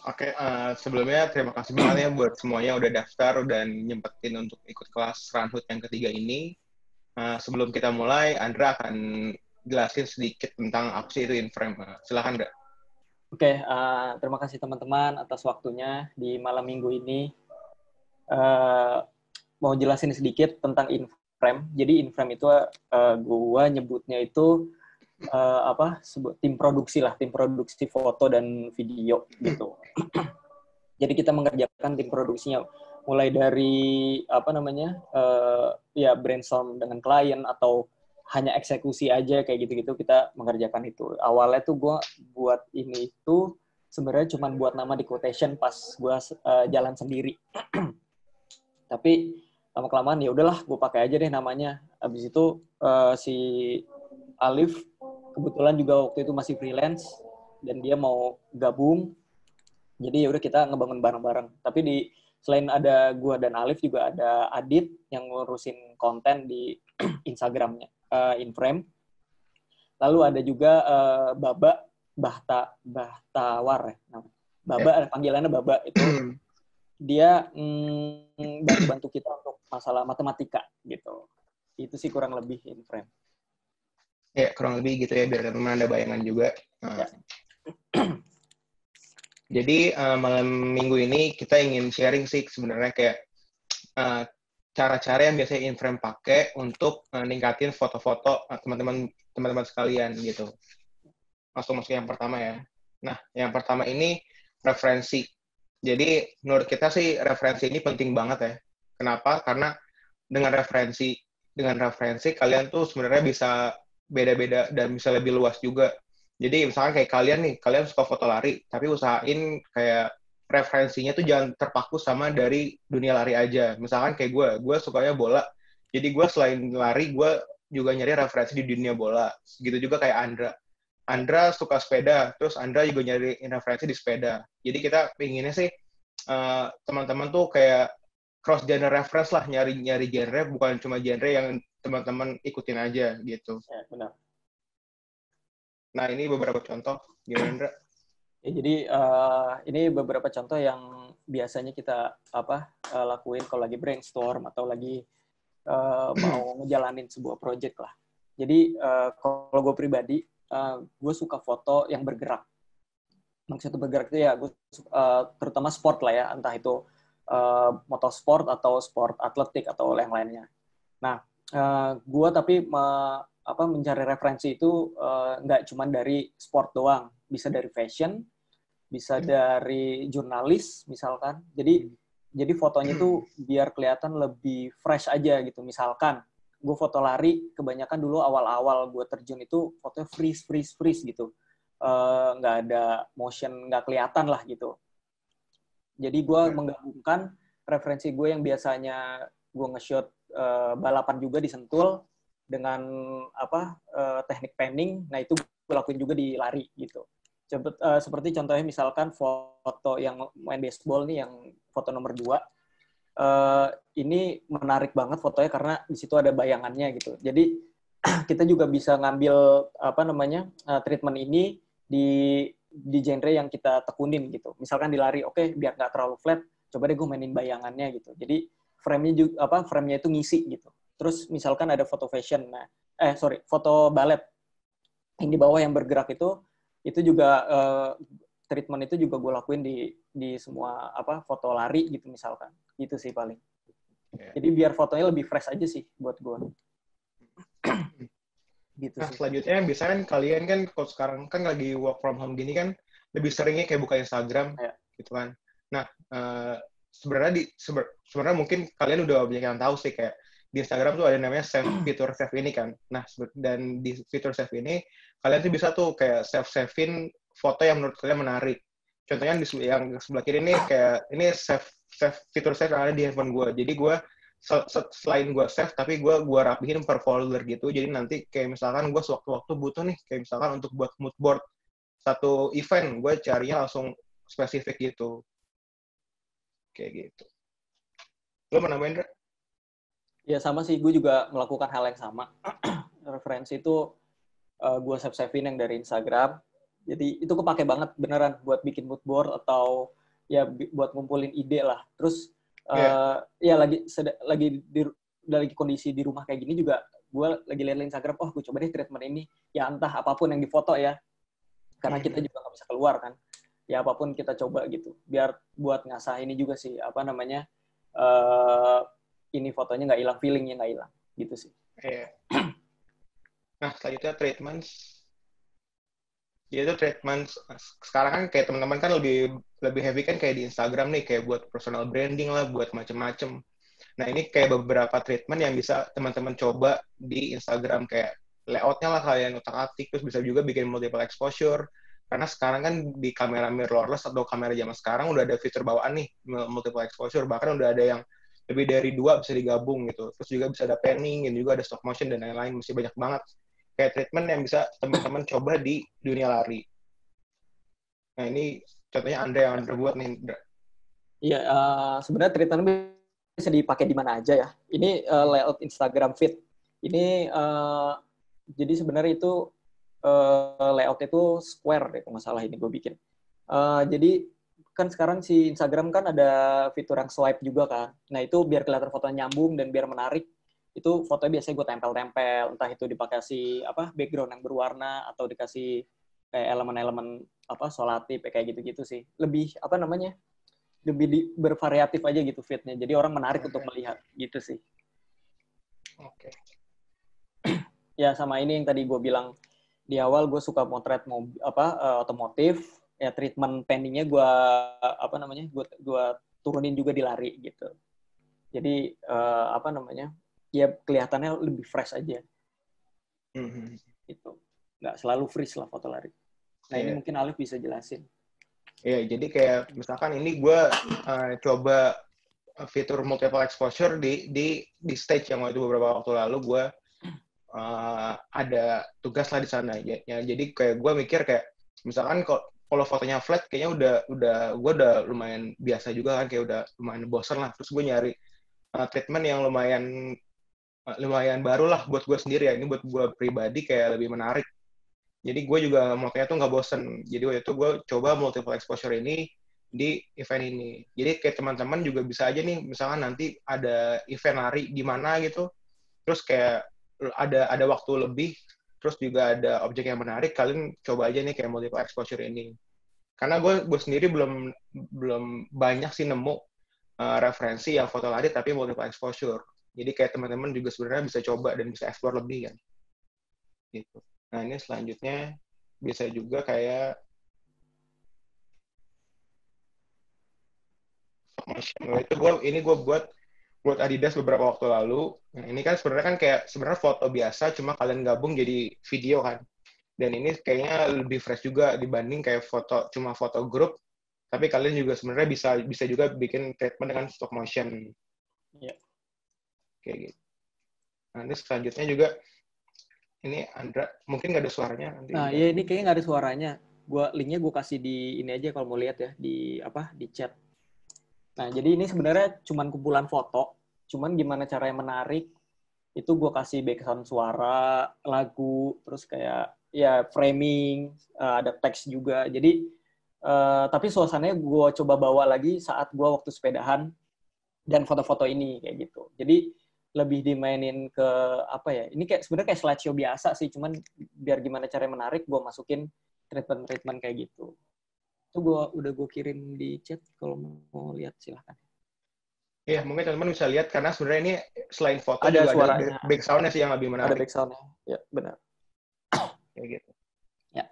Oke, sebelumnya terima kasih banget ya buat semuanya udah daftar dan nyempetin untuk ikut kelas Runhood yang ketiga ini. Sebelum kita mulai, Andra akan jelasin sedikit tentang apa sih itu inframe. Silakan, Andra. Oke, terima kasih teman-teman atas waktunya di malam minggu ini. Mau jelasin sedikit tentang inframe. Jadi inframe itu gua nyebutnya itu tim produksi lah, tim produksi foto dan video gitu. Jadi kita mengerjakan tim produksinya mulai dari ya brainstorm dengan klien atau hanya eksekusi aja kayak gitu-gitu kita mengerjakan itu. Awalnya tuh gue buat ini itu sebenarnya cuma buat nama di quotation pas gue jalan sendiri. Tapi lama-kelamaan ya udahlah gue pakai aja deh namanya. Habis itu si Alif kebetulan juga waktu itu masih freelance dan dia mau gabung. Jadi ya udah kita ngebangun bareng-bareng. Tapi selain ada gua dan Alif juga ada Adit yang ngurusin konten di Instagramnya Inframe. Lalu ada juga Baba Bahtawar ya. Baba panggilannya Baba itu dia bantu-bantu kita untuk masalah matematika gitu. Itu sih kurang lebih Inframe. Ya, kurang lebih gitu ya biar teman-teman ada bayangan juga. Ya. Jadi malam minggu ini kita ingin sharing sih sebenarnya kayak cara-cara yang biasanya Inframe pakai untuk ningkatin foto-foto teman-teman sekalian gitu. Masuk yang pertama ya. Nah, yang pertama ini referensi. Jadi menurut kita sih referensi ini penting banget ya. Kenapa? Karena dengan referensi kalian tuh sebenarnya bisa beda-beda dan bisa lebih luas juga. Jadi misalkan kayak kalian suka foto lari, tapi usahain kayak referensinya tuh jangan terpaku sama dari dunia lari aja. Misalkan kayak gue sukanya bola. Jadi gue selain lari, gue juga nyari referensi di dunia bola. Gitu juga kayak Andra suka sepeda, terus Andra juga nyari referensi di sepeda. Jadi kita pinginnya sih teman-teman tuh kayak cross genre reference lah, nyari genre, bukan cuma genre yang teman-teman ikutin aja gitu. Ya, benar. Nah, ini beberapa contoh. Gimana, Andra? Ya, jadi ini beberapa contoh yang biasanya kita lakuin kalau lagi brainstorm atau lagi mau ngejalanin sebuah project lah. Jadi kalau gue pribadi, gue suka foto yang bergerak. Maksudnya bergerak itu ya, gue terutama sport lah ya, entah itu motorsport atau sport atletik atau yang lainnya. Nah, gue tapi mencari referensi itu nggak cuma dari sport doang, bisa dari fashion, bisa dari jurnalis misalkan. Jadi fotonya tuh biar kelihatan lebih fresh aja gitu. Misalkan gue foto lari, kebanyakan dulu awal-awal gue terjun itu fotonya freeze gitu. Nggak ada motion, nggak kelihatan lah gitu. Jadi gue menggabungkan referensi gue yang biasanya gue nge-shoot balapan juga di Sentul dengan teknik panning. Nah itu gue lakuin juga di lari gitu. Seperti contohnya misalkan foto yang main baseball nih, yang foto nomor 2. Ini menarik banget fotonya karena di situ ada bayangannya gitu. Jadi kita juga bisa ngambil treatment ini di genre yang kita tekunin gitu. Misalkan di lari, oke, biar nggak terlalu flat, coba deh gue mainin bayangannya gitu. Jadi frame-nya itu ngisi gitu. Terus misalkan ada foto fashion, foto ballet yang di bawah yang bergerak itu juga treatment itu juga gue lakuin di semua foto lari gitu misalkan. Gitu sih paling. Jadi biar fotonya lebih fresh aja sih buat gue. Gitu nah, sih. selanjutnya biasanya kan kalian kan kalau sekarang kan lagi work from home gini kan lebih seringnya kayak buka Instagram gitu kan. Nah, sebenarnya mungkin kalian udah banyak yang tahu sih kayak di Instagram tuh ada namanya fitur save ini kan. Nah, dan di fitur save ini kalian tuh bisa tuh kayak savein foto yang menurut kalian menarik. Contohnya yang sebelah kiri ini kayak ini fitur save yang ada di handphone gue. Jadi gue selain gue save tapi gue rapihin per folder gitu. Jadi nanti kayak misalkan gue sewaktu-waktu butuh nih kayak misalkan untuk buat mood board satu event, gue carinya langsung spesifik gitu. Kayak gitu. Lo mau nambahin, Dra? Ya sama sih, gue juga melakukan hal yang sama. Referensi itu gue save-savein yang dari Instagram. Jadi itu kepake banget beneran buat bikin mood board atau ya buat ngumpulin ide lah. Terus Iya. ya lagi kondisi di rumah kayak gini juga, gue lagi lihat Instagram, oh gue coba deh treatment ini. Ya entah apapun yang difoto ya, karena kita juga nggak bisa keluar kan. Ya apapun kita coba gitu. Biar buat ngasah ini juga sih, apa namanya, ini fotonya nggak hilang, feelingnya nggak hilang gitu sih. Iya. Nah, selanjutnya treatment. Ya itu treatment sekarang kan kayak teman-teman kan lebih lebih heavy kan kayak di Instagram nih kayak buat personal branding lah, buat macem-macem. Nah, ini kayak beberapa treatment yang bisa teman-teman coba di Instagram kayak layoutnya lah kalian utak-atik, terus bisa juga bikin multiple exposure. Karena sekarang kan di kamera mirrorless atau kamera zaman sekarang udah ada fitur bawaan nih multiple exposure, bahkan udah ada yang lebih dari 2 bisa digabung gitu. Terus juga bisa ada panning, dan juga ada stop motion dan lain-lain, masih banyak banget kayak treatment yang bisa teman-teman coba di dunia lari. Nah, ini contohnya yang Andra buat nih, Andra. Iya, sebenarnya treatment bisa dipakai di mana aja ya. Ini layout Instagram feed. Ini jadi sebenarnya itu layout itu square deh, kalau nggak salah ini gue bikin. Jadi kan sekarang si Instagram kan ada fitur yang swipe juga kan. Nah itu biar kelihatan fotonya nyambung dan biar menarik, itu fotonya biasanya gue tempel-tempel, entah itu dikasih apa background yang berwarna atau dikasih kayak elemen-elemen apa solatif kayak gitu-gitu sih. Lebih apa namanya? Lebih bervariatif aja gitu fitnya. Jadi orang menarik untuk melihat gitu sih. Oke. Ya sama ini yang tadi gue bilang di awal, gue suka motret otomotif. Ya treatment pendingnya gue apa namanya gue turunin juga di lari gitu. Jadi apa namanya ya kelihatannya lebih fresh aja. Gitu. Nggak selalu freeze lah foto lari. Nah ini mungkin Alif bisa jelasin. Iya, jadi kayak misalkan ini gue coba fitur multiple exposure di stage yang waktu beberapa waktu lalu gue ada tugas lah di sana ya. Jadi kayak gue mikir kayak misalkan kalau fotonya flat kayaknya gue udah lumayan biasa juga kan, kayak udah lumayan bosen lah. Terus gue nyari treatment yang lumayan baru lah buat gue sendiri ya. Ini buat gue pribadi kayak lebih menarik. Jadi gue juga motonya tuh nggak bosen. Jadi waktu itu gue coba multiple exposure ini di event ini. Jadi kayak teman-teman juga bisa aja nih, misalkan nanti ada event lari di mana gitu, terus kayak ada waktu lebih, terus juga ada objek yang menarik, kalian coba aja nih kayak multiple exposure ini. Karena gue sendiri belum banyak sih nemu referensi yang foto lari tapi multiple exposure. Jadi kayak teman-teman juga sebenarnya bisa coba dan bisa explore lebih kan. Gitu. Nah, ini selanjutnya bisa juga kayak itu gue buat Adidas beberapa waktu lalu. Nah, ini kan sebenarnya kan kayak sebenarnya foto biasa cuma kalian gabung jadi video kan. Dan ini kayaknya lebih fresh juga dibanding kayak cuma foto grup, tapi kalian juga sebenarnya bisa juga bikin treatment dengan stop motion. Iya. Kayak gitu. Nah, ini selanjutnya juga ini Andra, mungkin nggak ada suaranya nanti. Nah, ya ini kayaknya nggak ada suaranya. Linknya gue kasih di ini aja kalau mau lihat ya di chat. Nah, jadi ini sebenarnya cuman kumpulan foto, cuman gimana cara yang menarik itu gue kasih background suara, lagu, terus kayak ya framing, ada teks juga. Jadi tapi suasananya gue coba bawa lagi saat gue waktu sepedahan dan foto-foto ini kayak gitu. Jadi lebih dimainin ke apa ya? Ini kayak sebenarnya kayak slideshow biasa sih, cuman biar gimana cara menarik gue masukin treatment kayak gitu. Itu gue kirim di chat, kalau mau lihat silahkan. Iya, mungkin teman-teman bisa lihat karena sebenarnya ini selain foto Ada juga suaranya. ada back sound-nya sih yang lebih menarik. Ada back sound-nya. Ya, benar. Kayak gitu. Ya.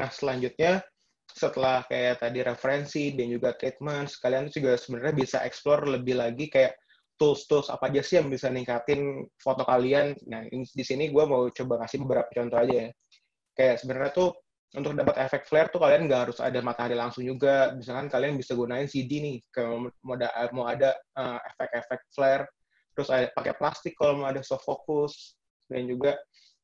Nah, selanjutnya setelah kayak tadi referensi dan juga treatment, kalian juga sebenarnya bisa explore lebih lagi kayak tools-tools apa aja sih yang bisa ningkatin foto kalian. Nah, di sini gue mau coba kasih beberapa contoh aja ya. Kayak sebenarnya tuh untuk dapat efek flare tuh kalian nggak harus ada matahari langsung juga. Misalkan kalian bisa gunain CD nih, kalau mau ada efek-efek flare. Terus pakai plastik kalau mau ada soft focus. Dan juga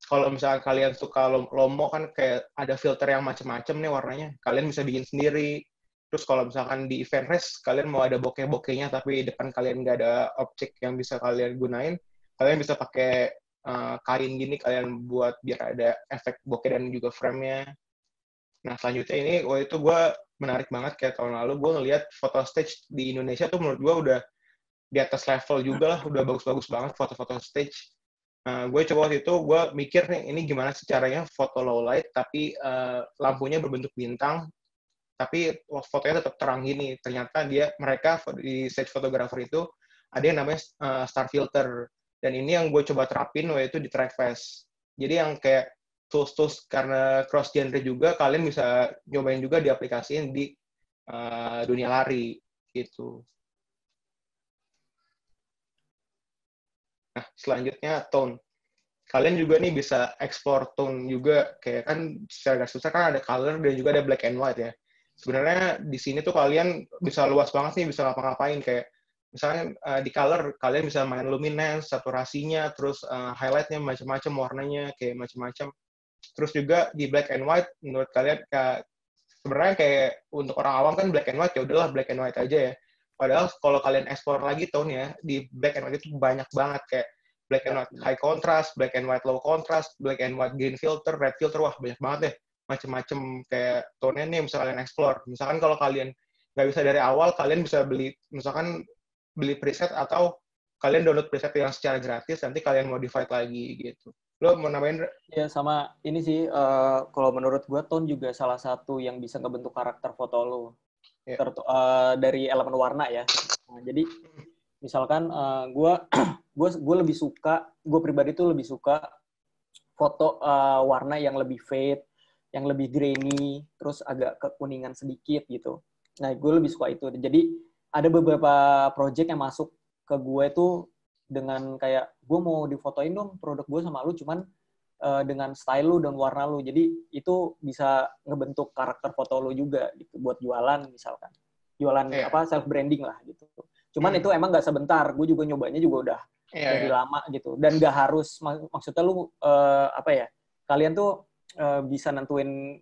kalau misalkan kalian suka lomo kan kayak ada filter yang macam-macam nih warnanya. Kalian bisa bikin sendiri. Terus kalau misalkan di event race, kalian mau ada bokeh-bokehnya tapi di depan kalian nggak ada objek yang bisa kalian gunain, kalian bisa pakai kain gini kalian buat biar ada efek bokeh dan juga frame-nya. Nah, selanjutnya ini, waktu itu gue menarik banget kayak tahun lalu, gue ngeliat foto stage di Indonesia tuh menurut gue udah di atas level juga lah, udah bagus-bagus banget foto-foto stage. Gue coba waktu itu, gue mikir nih, ini gimana sih caranya foto low light, tapi lampunya berbentuk bintang, tapi fotonya tetap terang gini. Ternyata mereka di stage photographer itu ada yang namanya star filter. Dan ini yang gue coba terapin waktu itu di Trackfest. Jadi yang kayak tools-tools karena cross genre juga, kalian bisa nyobain juga diaplikasiin di dunia lari gitu. Nah, selanjutnya tone. Kalian juga nih bisa explore tone juga, kayak kan secara susah kan ada color dan juga ada black and white ya. Sebenarnya di sini tuh kalian bisa luas banget nih, bisa ngapa-ngapain, kayak misalnya di color kalian bisa main luminance, saturasinya, terus highlightnya macam-macam, warnanya kayak macam-macam. Terus juga di black and white, menurut kalian sebenarnya kayak untuk orang awam kan black and white, ya udahlah black and white aja ya. Padahal kalau kalian explore lagi tone-nya, di black and white itu banyak banget, kayak black and white high contrast, black and white low contrast, black and white green filter, red filter, wah banyak banget deh. Macem-macem kayak tone-nya nih bisa kalian explore. Misalkan kalau kalian nggak bisa dari awal, kalian bisa beli preset atau kalian download preset yang secara gratis, nanti kalian modified lagi gitu. Lo mau nambahin? Ya sama ini sih, kalau menurut gue tone juga salah satu yang bisa ngebentuk karakter foto lo. Ya. Dari elemen warna ya. Nah, jadi misalkan gue lebih suka, gue pribadi tuh lebih suka foto warna yang lebih fade, yang lebih grainy, terus agak kekuningan sedikit gitu. Nah, gue lebih suka itu. Jadi ada beberapa project yang masuk ke gue tuh dengan kayak gue mau difotoin dong produk gue sama lu, cuman dengan style lu dan warna lu. Jadi itu bisa ngebentuk karakter foto lu juga gitu buat jualan misalkan. Jualan self branding lah gitu. Cuman itu emang nggak sebentar. Gue juga nyobanya juga udah dari lama gitu. Dan nggak harus maksudnya lu kalian tuh bisa nentuin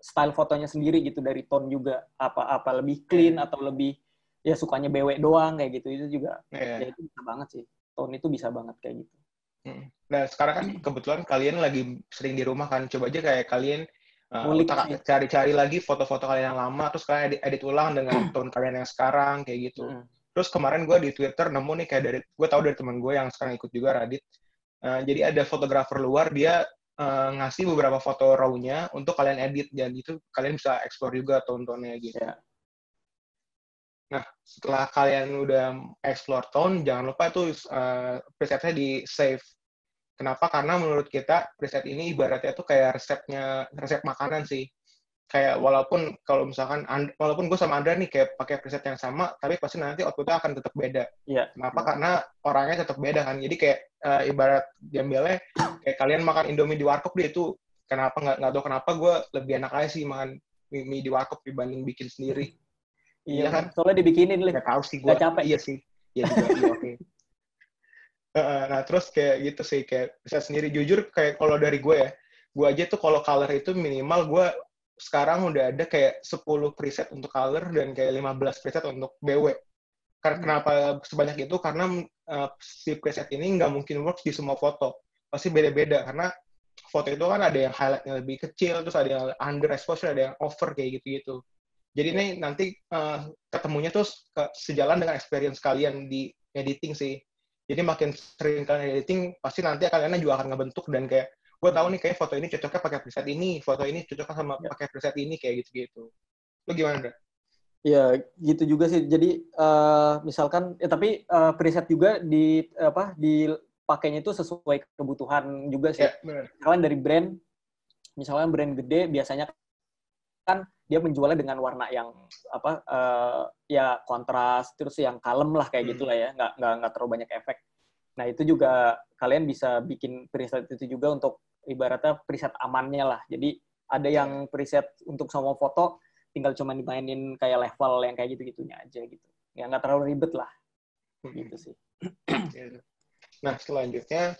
style fotonya sendiri gitu dari tone juga, apa lebih clean atau lebih ya sukanya bewek doang kayak gitu. Itu juga ya itu bisa banget sih. Tone itu bisa banget kayak gitu. Nah, sekarang kan kebetulan kalian lagi sering di rumah kan, coba aja kayak kalian cari-cari lagi foto-foto kalian yang lama, terus kalian edit ulang dengan tone kalian yang sekarang kayak gitu. Terus kemarin gue di Twitter nemu nih kayak gue tahu dari teman gue yang sekarang ikut juga Radit. Jadi ada fotografer luar, dia ngasih beberapa foto raw-nya untuk kalian edit, dan itu kalian bisa explore juga tone-tone-nya gitu. Yeah. Nah, setelah kalian udah explore tone, jangan lupa tuh presetnya di save. Kenapa? Karena menurut kita preset ini ibaratnya tuh kayak resep makanan sih. Kayak walaupun gue sama Andra nih kayak pakai preset yang sama, tapi pasti nanti outputnya akan tetap beda. Yeah. Kenapa? Karena orangnya tetap beda kan. Jadi kayak ibarat jambilnya kayak kalian makan Indomie di warkop dia itu kenapa nggak tahu kenapa gue lebih enak aja sih makan mie di warkop dibanding bikin sendiri. Iya kan? Soalnya dibikinin Gak tahu sih gue. Capek. Iya sih. Iya juga. Iya oke. Nah terus kayak gitu sih, kayak bisa sendiri. Jujur kayak kalau dari gue aja tuh kalau color itu minimal gue sekarang udah ada kayak 10 preset untuk color dan kayak 15 preset untuk BW. Karena kenapa sebanyak itu? Karena si preset ini nggak mungkin works di semua foto. Pasti beda-beda, karena foto itu kan ada yang highlightnya lebih kecil, terus ada yang under exposure, ada yang over kayak gitu-gitu. Jadi ini nanti ketemunya tuh sejalan dengan experience kalian di editing sih. Jadi makin sering kalian editing, pasti nanti kalian juga akan ngebentuk, dan kayak gue tahu nih kayak foto ini cocoknya pakai preset ini, foto ini cocoknya sama pakai preset ini kayak gitu-gitu. Lu gimana, Dra? Ya gitu juga sih. Jadi misalkan tapi preset juga dipakainya itu sesuai kebutuhan juga sih. Misalkan dari brand, misalnya brand gede biasanya kan dia menjualnya dengan warna yang ya kontras, terus yang kalem lah kayak gitulah ya, nggak terlalu banyak efek. Nah itu juga kalian bisa bikin preset itu juga untuk ibaratnya preset amannya lah. Jadi ada yang preset untuk semua foto tinggal cuma dimainin kayak level yang kayak gitu-gitunya aja gitu. Ya nggak terlalu ribet lah. Gitu sih. Nah selanjutnya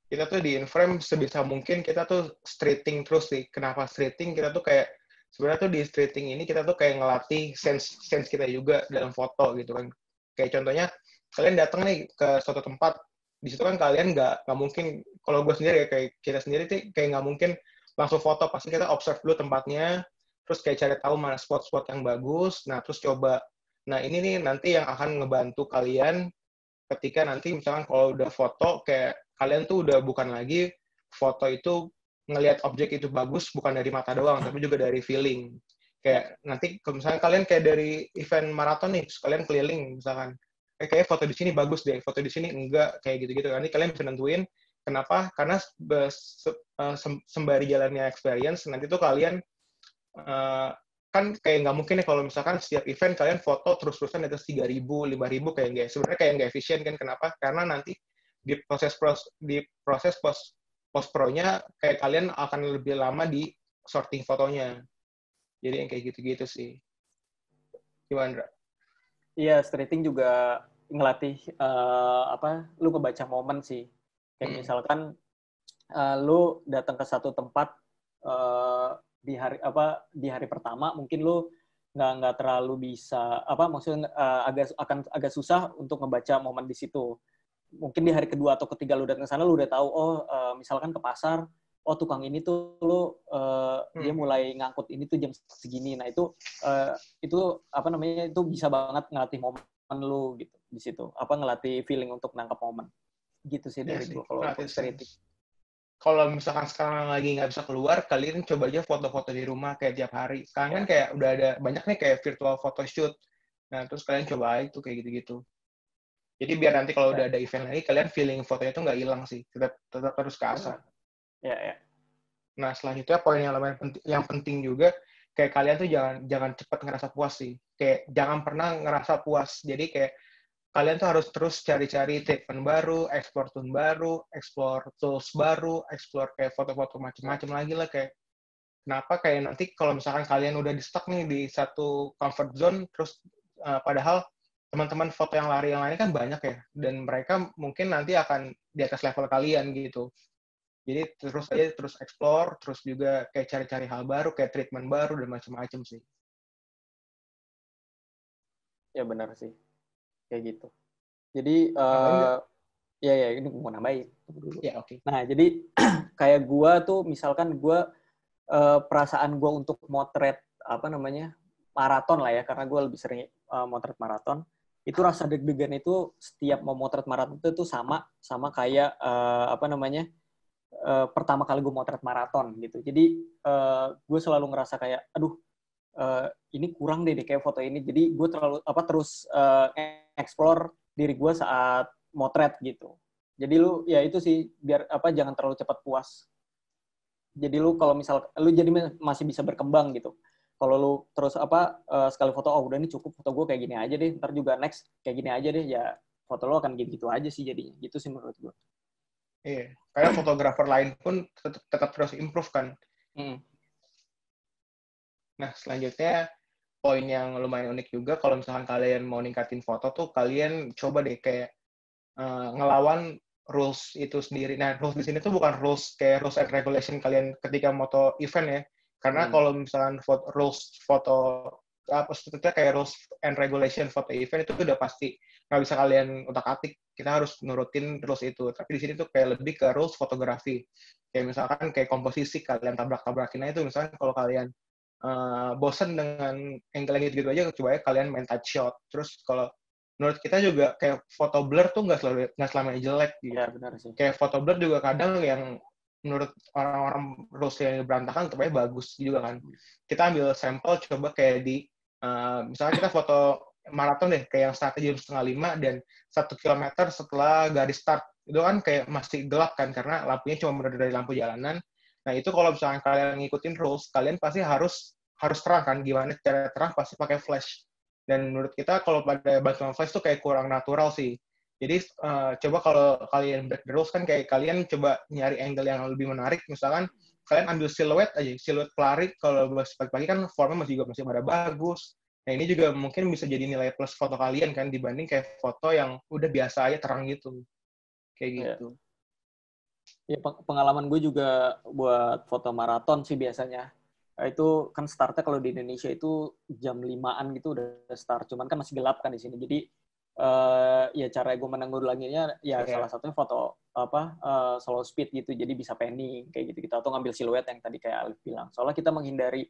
kita tuh di InFrame sebisa mungkin kita tuh streeting terus sih. Kenapa streeting? Kita tuh kayak sebenarnya tuh di streeting ini kita tuh kayak ngelatih sense kita juga dalam foto gitu kan. Kayak contohnya kalian datang nih ke suatu tempat, di situ kan kalian nggak mungkin, kalau gue sendiri ya, kayak kita sendiri tuh kayak nggak mungkin langsung foto, pasti kita observe dulu tempatnya, terus kayak cari tahu mana spot-spot yang bagus, nah terus coba. Nah ini nih nanti yang akan ngebantu kalian ketika nanti misalkan kalau udah foto, kayak kalian tuh udah bukan lagi foto itu ngelihat objek itu bagus bukan dari mata doang, tapi juga dari feeling. Kayak nanti kalau misalnya kalian kayak dari event maraton nih, terus kalian keliling misalkan, kayak foto di sini bagus deh, foto di sini enggak, kayak gitu-gitu. Nanti kalian bisa nentuin kenapa, karena sembari jalannya experience, nanti tuh kalian kan kayak nggak mungkin ya kalau misalkan setiap event kalian foto terus-terusan di atas 3.000, 5.000, kayak nggak, sebenarnya kayak nggak efisien kan. Kenapa? Karena nanti di proses post pro-nya kayak kalian akan lebih lama di sorting fotonya. Jadi yang kayak gitu-gitu sih. Gimana, Dra? Iya, streeting juga ngelatih lu ngebaca momen sih. Kayak misalkan lu datang ke satu tempat di hari pertama, mungkin lu nggak terlalu bisa maksudnya agak susah untuk ngebaca momen di situ. Mungkin di hari kedua atau ketiga lu datang ke sana, lu udah tahu misalkan ke pasar, tukang ini tuh dia mulai ngangkut ini tuh jam segini. Nah itu itu bisa banget ngelatih momen lu gitu di situ. Ngelatih feeling untuk nangkap momen. Gitu sih dari gua kalau untuk streeting. Kalau misalkan sekarang lagi nggak bisa keluar, kalian coba aja foto-foto di rumah kayak tiap hari. Sekarang kan kayak udah ada banyak nih kayak virtual photoshoot. Nah, terus kalian coba itu kayak gitu-gitu. Jadi biar nanti kalau udah ada event lagi, kalian feeling fotonya itu nggak hilang sih. Tetap terus keasah. Ya. Nah, selanjutnya poin yang penting juga, kayak kalian tuh jangan cepat ngerasa puas sih. Kayak jangan pernah ngerasa puas. Jadi kayak kalian tuh harus terus cari-cari treatment baru, explore tune baru, explore tools baru, explore kayak foto-foto macam-macam lagi lah. Kayak kenapa kayak nanti kalau misalkan kalian udah di stuck nih di satu comfort zone, terus padahal teman-teman foto yang lari yang lain kan banyak ya, dan mereka mungkin nanti akan di atas level kalian gitu. Jadi terus explore, terus juga kayak cari-cari hal baru, kayak treatment baru dan macam-macam sih. Ya benar sih, kayak gitu. Jadi ya ini mau nambahin. Ya oke. Nah jadi kayak gua tuh misalkan gua perasaan gua untuk motret maraton lah ya, karena gua lebih sering motret maraton. Itu rasa deg-degan itu setiap mau motret maraton itu sama kayak pertama kali gue motret maraton gitu. Jadi gue selalu ngerasa kayak aduh ini kurang deh kayak foto ini. Jadi gue terus explore diri gue saat motret gitu. Jadi lu ya itu sih biar jangan terlalu cepat puas. Jadi lu kalau misal lu jadi masih bisa berkembang gitu. Kalau lu terus sekali foto udah ini cukup foto gue kayak gini aja deh. Ntar juga next kayak gini aja deh, ya foto lu akan gitu-gitu aja sih jadinya. Gitu sih menurut gue. Iya, kayak fotografer lain pun tetap terus improve kan. Nah, selanjutnya poin yang lumayan unik juga, kalau misalkan kalian mau ningkatin foto tuh, kalian coba deh kayak ngelawan rules itu sendiri. Nah, rules di sini tuh bukan rules kayak rules and regulation kalian ketika moto event ya. Karena kalau misalkan rules foto sebetulnya kayak rules and regulation foto event itu udah pasti nggak bisa kalian utak-atik. Kita harus nurutin rules itu. Tapi di sini tuh kayak lebih ke rules fotografi. Kayak misalkan kayak komposisi kalian tabrak-tabrakin itu, misalkan kalau kalian bosen dengan angle yang gitu-gitu aja, coba ya kalian main touch shot. Terus kalau menurut kita juga kayak foto blur tuh nggak selamanya jelek gitu. Ya, benar sih. Kayak foto blur juga kadang yang menurut orang-orang rules yang berantakan tapi bagus juga kan. Kita ambil sampel coba kayak di misalnya kita foto maraton deh, kayak yang startnya jam 4:30 dan 1 kilometer setelah garis start itu kan kayak masih gelap kan karena lampunya cuma bener dari lampu jalanan. Nah itu kalau misalnya kalian ngikutin rules, kalian pasti harus terang kan. Gimana cara terang? Pasti pakai flash. Dan menurut kita kalau pada bantuan flash tuh kayak kurang natural sih. Jadi coba kalau kalian break the rules kan kayak kalian coba nyari angle yang lebih menarik. Misalkan kalian ambil siluet aja, siluet pelari. Kalau pagi-pagi kan formnya masih pada bagus. Nah ini juga mungkin bisa jadi nilai plus foto kalian kan dibanding kayak foto yang udah biasa aja terang gitu. Kayak gitu. Ya, pengalaman gue juga buat foto maraton sih biasanya. Itu kan startnya kalau di Indonesia itu jam 5-an gitu udah start. Cuman kan masih gelap kan di sini. Jadi ya cara gue menanggulanginya ya salah satunya foto slow speed gitu, jadi bisa panning kayak gitu atau ngambil siluet yang tadi kayak Alif bilang. Soalnya kita menghindari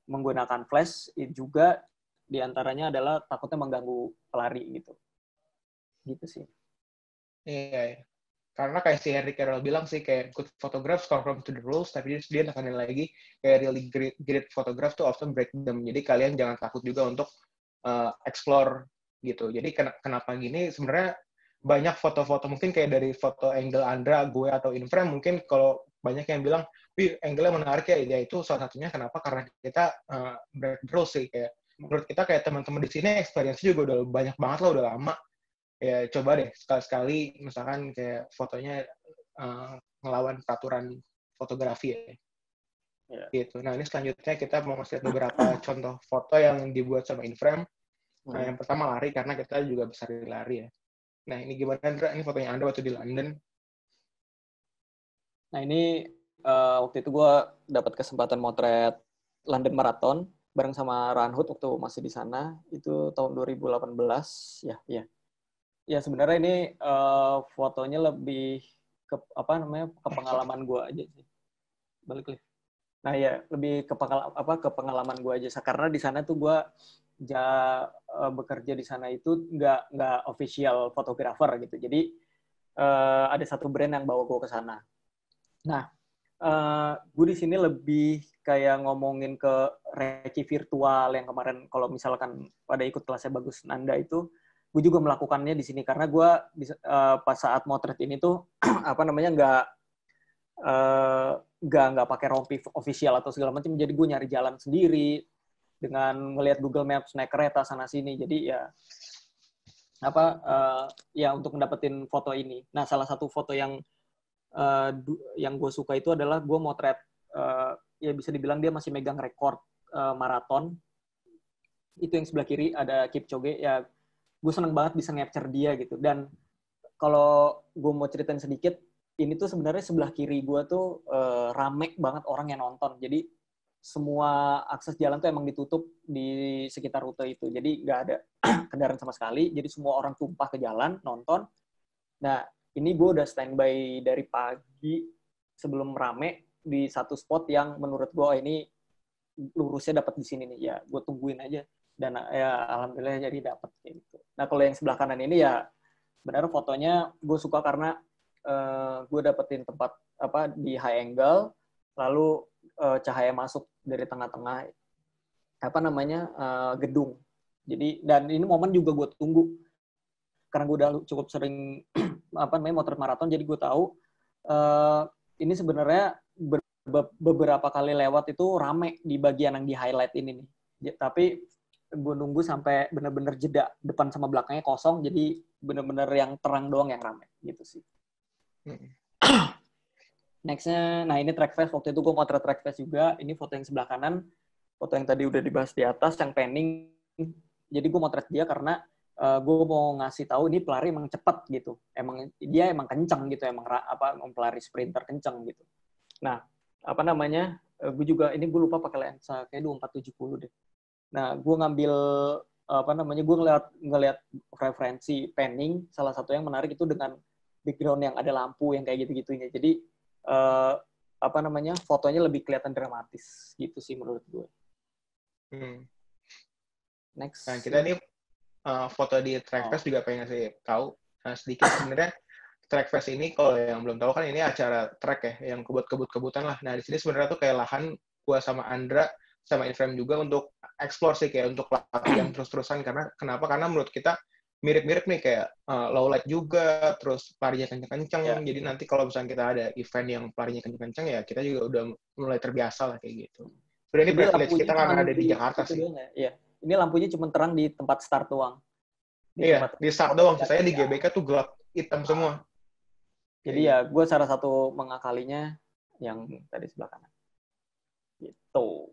menggunakan flash juga diantaranya adalah takutnya mengganggu pelari gitu sih. Iya. Karena kayak si Henry Carroll bilang sih, kayak good photographs conform to the rules, tapi dia nekanin lagi kayak really great photographs to often break them. Jadi kalian jangan takut juga untuk explore gitu. Jadi kenapa gini, sebenarnya banyak foto-foto mungkin kayak dari foto angle Andra, gue, atau in frame, mungkin kalau banyak yang bilang, wih, angle-nya menarik ya itu salah satunya kenapa, karena kita break the rules sih. Kayak menurut kita kayak teman-teman di sini experience juga udah banyak banget lah, udah lama. Ya coba deh sekali-sekali misalkan kayak fotonya ngelawan peraturan fotografi ya. Gitu. Nah, ini selanjutnya kita mau ngasih beberapa contoh foto yang dibuat sama Inframe. Nah, yang pertama lari, karena kita juga besar di lari ya. Nah, ini gimana, Andra? Ini fotonya Anda waktu di London. Nah, ini waktu itu gue dapat kesempatan motret London Marathon bareng sama Ranhut waktu masih di sana. Itu tahun 2018. Ya sebenarnya ini fotonya lebih ke ke pengalaman gue aja sih. Balik lagi. Nah ya lebih ke pengalaman gue aja. Karena di sana tuh gue bekerja di sana itu nggak official fotografer gitu. Jadi ada satu brand yang bawa gue ke sana. Nah gue di sini lebih kayak ngomongin ke reki virtual yang kemarin kalau misalkan pada ikut kelasnya Bagus Nanda itu. Gue juga melakukannya di sini karena gue pas saat motret ini tuh nggak pakai rompi official atau segala macam, jadi gue nyari jalan sendiri dengan ngelihat Google Maps, naik kereta sana sini, jadi ya untuk mendapatkan foto ini. Nah salah satu foto yang gue suka itu adalah gue motret ya bisa dibilang dia masih megang rekor maraton. Itu yang sebelah kiri ada Kipchoge, ya gue seneng banget bisa capture dia gitu. Dan kalau gue mau ceritain sedikit, ini tuh sebenarnya sebelah kiri gue tuh rame banget orang yang nonton. Jadi semua akses jalan tuh emang ditutup di sekitar rute itu. Jadi nggak ada kendaraan sama sekali. Jadi semua orang tumpah ke jalan nonton. Nah ini gue udah standby dari pagi sebelum rame di satu spot yang menurut gue ini lurusnya dapat di sini nih. Ya gue tungguin aja. Dan ya alhamdulillah jadi dapat kayak gitu. Nah kalau yang sebelah kanan ini ya benar fotonya gue suka karena gue dapetin tempat di high angle, lalu cahaya masuk dari tengah-tengah gedung. Jadi dan ini momen juga gue tunggu karena gue udah cukup sering motret maraton, jadi gue tahu ini sebenarnya beberapa kali lewat itu rame di bagian yang di highlight ini nih. Tapi gue nunggu sampai bener-bener jeda depan sama belakangnya kosong, jadi bener-bener yang terang doang yang rame gitu sih. Nextnya, nah ini track fest, waktu itu gue motret track fest juga. Ini foto yang sebelah kanan, foto yang tadi udah dibahas di atas, yang panning. Jadi gue motret dia karena gue mau ngasih tahu ini pelari emang cepat gitu, dia emang kencang gitu, emang pelari sprinter kencang gitu. Nah gue juga ini gue lupa pakai lensa kayak 2470 deh. Nah, gue ngambil gue ngeliat referensi panning, salah satu yang menarik itu dengan background yang ada lampu yang kayak gitu-gitunya. Jadi fotonya lebih kelihatan dramatis gitu sih menurut gue. Next. Nah, kita ini foto di Trackfest juga pengen ngasih tahu sedikit sebenarnya. Trackfest ini kalau yang belum tahu kan ini acara track ya, yang kebut-kebutan lah. Nah, di sini sebenarnya tuh kayak lahan gua sama Andra sama Inframe juga untuk explore sih, kayak untuk latihan terus-terusan. Kenapa? Karena menurut kita mirip-mirip nih, kayak low light juga, terus larinya kenceng-kenceng. Jadi nanti kalau misalnya kita ada event yang larinya kenceng-kenceng ya kita juga udah mulai terbiasa lah kayak gitu. Sebenarnya ini privilege kita karena ada di Jakarta sih. Iya. Ini lampunya cuma terang di tempat start doang. Di start doang. Saya di GBK tuh gelap hitam semua. Jadi ya gue salah satu mengakalinya yang tadi sebelah kanan. Gitu.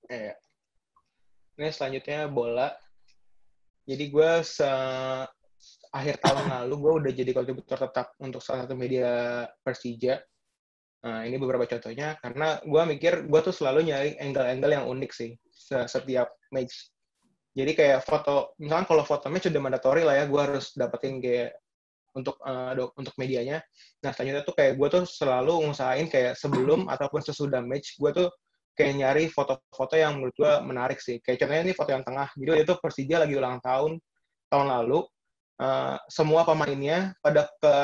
Ini selanjutnya bola. Jadi gue akhir tahun lalu gue udah jadi kontributor tetap untuk salah satu media Persija. Nah, ini beberapa contohnya karena gue mikir gue tuh selalu nyari angle-angle yang unik sih setiap match. Jadi kayak foto, misalkan kalau foto match udah mandatory lah ya, gue harus dapetin kayak untuk medianya. Nah, selanjutnya tuh kayak gue tuh selalu ngusahain kayak sebelum ataupun sesudah match, gue tuh kayak nyari foto-foto yang menurut gue menarik sih. Kayak contohnya ini foto yang tengah. Jadi itu Persija lagi ulang tahun lalu. Semua pemainnya pada ke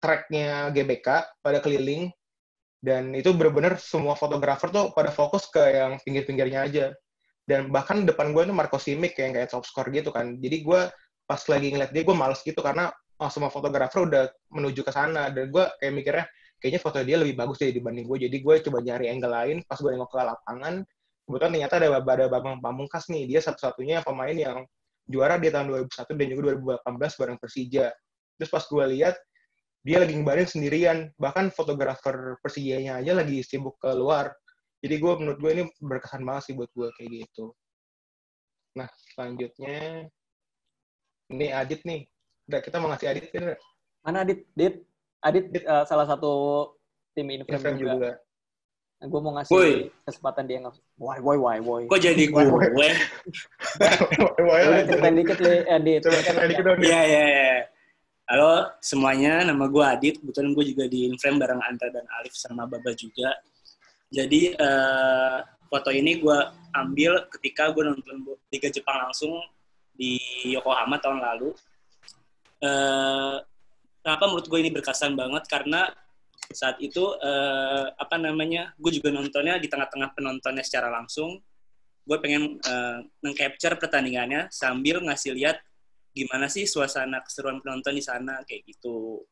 tracknya GBK, pada keliling, dan itu benar-benar semua fotografer tuh pada fokus ke yang pinggir-pinggirnya aja. Dan bahkan depan gue itu Marco Simic yang kayak top score gitu kan. Jadi gue pas lagi ngeliat dia, gue males gitu karena semua fotografer udah menuju ke sana. Dan gue kayak mikirnya, kayaknya foto dia lebih bagus deh dibanding gue. Jadi gue coba nyari angle lain. Pas gue nengok ke lapangan, kebetulan ternyata ada Bambang Pamungkas nih. Dia satu-satunya pemain yang juara di tahun 2001 dan juga 2018 bareng Persija. Terus pas gue lihat, dia lagi ngebarin sendirian. Bahkan fotografer Persijanya aja lagi sibuk keluar. Jadi menurut gue ini berkesan banget sih buat gue kayak gitu. Nah, selanjutnya ini Adit nih. Udah, kita mau ngasih Adit kan? Mana Adit? Adit salah satu tim Inframe juga. juga. Nah, gue mau ngasih kesempatan dia woi. Kok jadi gue? Udah ceritain dikit le, Adit. Ceritain dikit dong. Iya. Halo semuanya, nama gue Adit. Kebetulan gue juga di Inframe bareng Anta dan Alif sama Baba juga. Jadi foto ini gue ambil ketika gue nonton Liga Jepang langsung di Yokohama tahun lalu. Kenapa menurut gue ini berkesan banget? Karena saat itu gue juga nontonnya di tengah-tengah penontonnya secara langsung. Gue pengen meng-capture pertandingannya sambil ngasih lihat gimana sih suasana keseruan penonton di sana kayak gitu.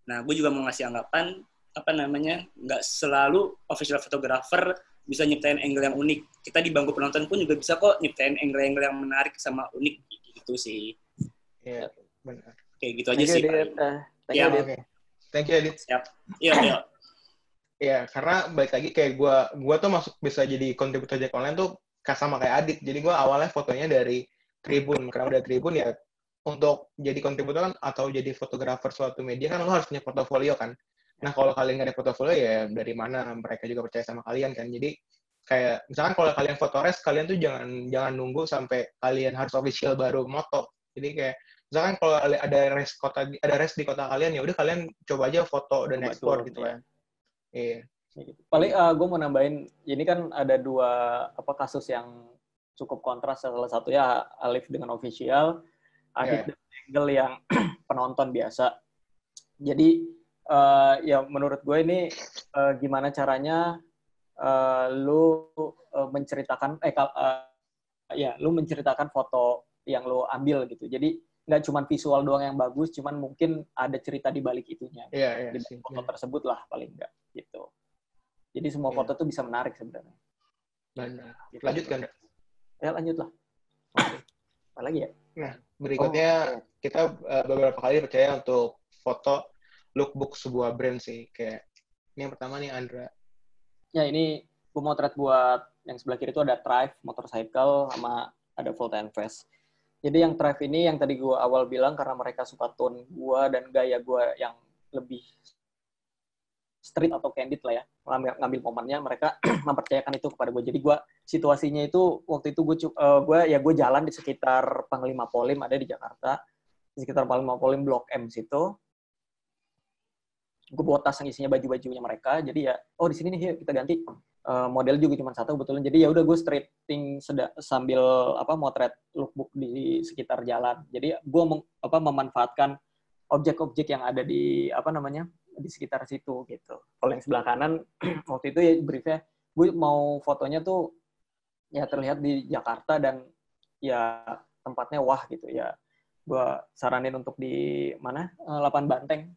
Nah, gue juga mau ngasih anggapan nggak selalu official photographer bisa nyiptain angle yang unik. Kita di bangku penonton pun juga bisa kok nyiptain angle-angle yang menarik sama unik gitu sih. Iya, benar. Kayak gitu aja sih. Thank you, Adit. Siap. Iya. Iya, karena balik lagi kayak gue tuh masuk bisa jadi kontributor Jack Online tuh sama kayak Adit. Jadi gue awalnya fotonya dari Tribun. Karena udah Tribun ya, untuk jadi kontributor kan, atau jadi fotografer suatu media kan lo harus punya portofolio kan. Nah, kalau kalian nggak ada portofolio ya dari mana mereka juga percaya sama kalian kan. Jadi kayak misalkan kalau kalian fotores, kalian tuh jangan nunggu sampai kalian harus official baru moto. Jadi kayak misalkan kalau ada res di kota kalian, ya udah kalian coba aja foto dan ekspor gitu kan. Iya. Paling gue mau nambahin, ini kan ada dua kasus yang cukup kontras. Salah satunya Alif dengan official, Adit dengan angle yang penonton biasa. Jadi ya menurut gue ini gimana caranya lu menceritakan lu menceritakan foto yang lu ambil gitu. Jadi nggak cuma visual doang yang bagus, cuman mungkin ada cerita di balik itunya. Di balik foto tersebut lah paling nggak gitu. Jadi semua foto tuh bisa menarik sebenarnya. Benar. Gitu. Lanjut kan? Ya lanjut lah. Oke. Apa lagi ya? Nah, berikutnya kita beberapa kali percaya untuk foto lookbook sebuah brand sih. Kayak ini yang pertama nih, Andra. Ya, ini gue motret buat yang sebelah kiri itu ada Thrive, motorcycle, sama ada Volta and Fast. Jadi yang Thrive ini yang tadi gue awal bilang karena mereka suka tone gue dan gaya gue yang lebih street atau candid lah ya, ngambil momennya, mereka mempercayakan itu kepada gue. Jadi gue situasinya itu waktu itu gue jalan di sekitar Panglima Polim, ada di Jakarta, di sekitar Panglima Polim Blok M situ. Gue bawa tas yang isinya baju-bajunya mereka, jadi ya di sini nih yuk kita ganti. Model juga cuma satu kebetulan, jadi ya udah gue straighting sambil motret lookbook di sekitar jalan. Jadi gue memanfaatkan objek-objek yang ada di di sekitar situ gitu. Kalau yang sebelah kanan waktu itu ya briefnya gue mau fotonya tuh ya terlihat di Jakarta dan ya tempatnya wah gitu ya. Gue saranin untuk di mana Lapan Banteng.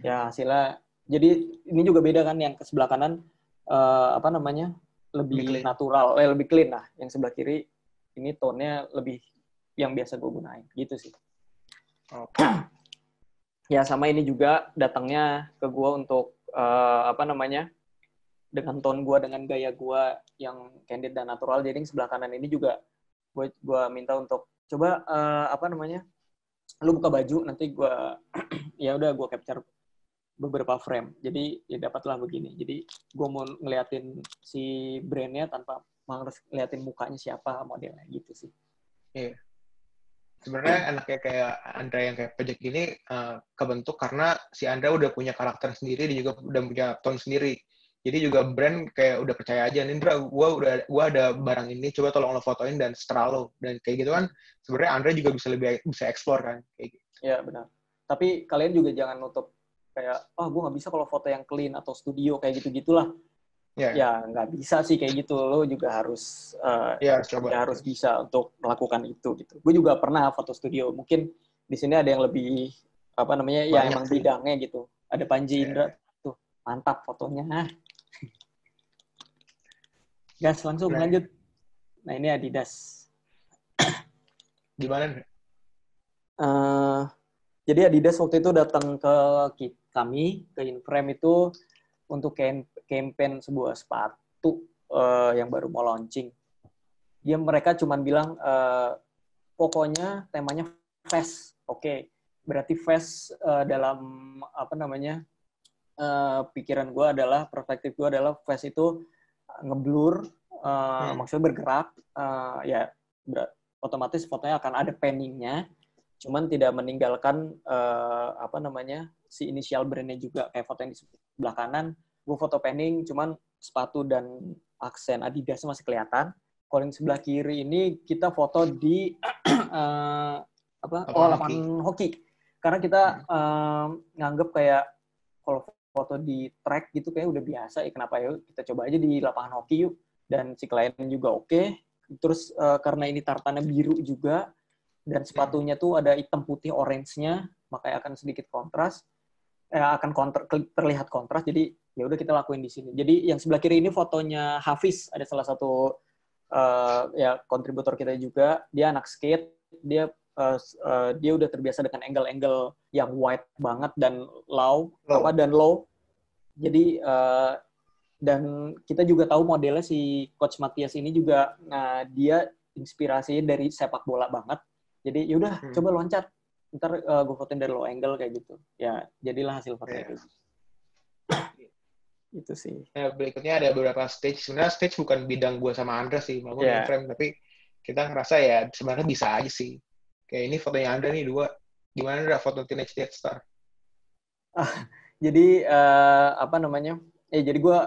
Ya hasilnya jadi ini juga beda kan, yang ke sebelah kanan lebih natural, lebih clean lah. Yang sebelah kiri ini tone-nya lebih yang biasa gue gunain gitu sih. Ya sama ini juga datangnya ke gue untuk dengan tone gue, dengan gaya gue yang candid dan natural. Jadi yang sebelah kanan ini juga gue minta untuk coba lu buka baju, nanti gue ya udah gue capture beberapa frame. Jadi ya dapatlah begini. Jadi gue mau ngeliatin si brandnya tanpa harus ngeliatin mukanya siapa modelnya gitu sih. Iya. Sebenarnya enaknya kayak Andra yang kayak project gini kebentuk karena si Andra udah punya karakter sendiri dan juga udah punya tone sendiri. Jadi juga brand kayak udah percaya aja, Indra, gua ada barang ini, coba tolong lo fotoin dan setelah lo. Dan kayak gitu kan, sebenarnya Andra juga bisa explore kan, kayak gitu. Iya, benar. Tapi kalian juga jangan nutup kayak, gue nggak bisa kalau foto yang clean atau studio kayak gitu-gitulah. Ya, nggak bisa sih kayak gitu. Lo juga harus coba. Ya harus bisa untuk melakukan itu gitu. Gue juga pernah foto studio. Mungkin di sini ada yang lebih ya emang sih. bidangnya gitu. Ada Panji Indra tuh, mantap fotonya. Gas, langsung lanjut. Nah, ini Adidas. Gimana? Jadi Adidas waktu itu datang ke kami, ke Inframe itu untuk campaign sebuah sepatu yang baru mau launching. Mereka cuma bilang, pokoknya temanya fast. Oke. Berarti fast dalam pikiran gue adalah, perspektif gue adalah fast itu ngeblur, maksudnya bergerak, ya otomatis fotonya akan ada panningnya, cuman tidak meninggalkan si inisial brandnya juga. Kayak foto yang di sebelah kanan, gue foto panning, cuman sepatu dan aksen Adidas masih kelihatan. Kalau yang sebelah kiri ini kita foto di lapangan hoki. Karena kita nganggep kayak kalau foto di track gitu kayak udah biasa ya, kenapa ya kita coba aja di lapangan hoki yuk. Dan si klien juga oke. Terus karena ini tartannya biru juga dan sepatunya tuh ada hitam putih orange-nya, makanya akan sedikit kontras. Terlihat kontras, jadi ya udah kita lakuin di sini. Jadi yang sebelah kiri ini fotonya Hafiz, ada salah satu kontributor kita juga. Dia anak skate, dia udah terbiasa dengan angle-angle yang wide banget dan low. Jadi dan kita juga tahu modelnya si Coach Matias ini juga, dia inspirasinya dari sepak bola banget. Jadi yaudah coba loncat, ntar gue fotoin dari low angle kayak gitu. Ya jadilah hasil fotonya gitu. Itu sih. Nah, berikutnya ada beberapa stage. Sebenarnya stage bukan bidang gue sama Andra sih, maupun frame, tapi kita ngerasa ya sebenarnya bisa aja sih. Kayak ini fotonya Andra nih dua. Gimana Andra foto Teenage Death Star? Jadi jadi gue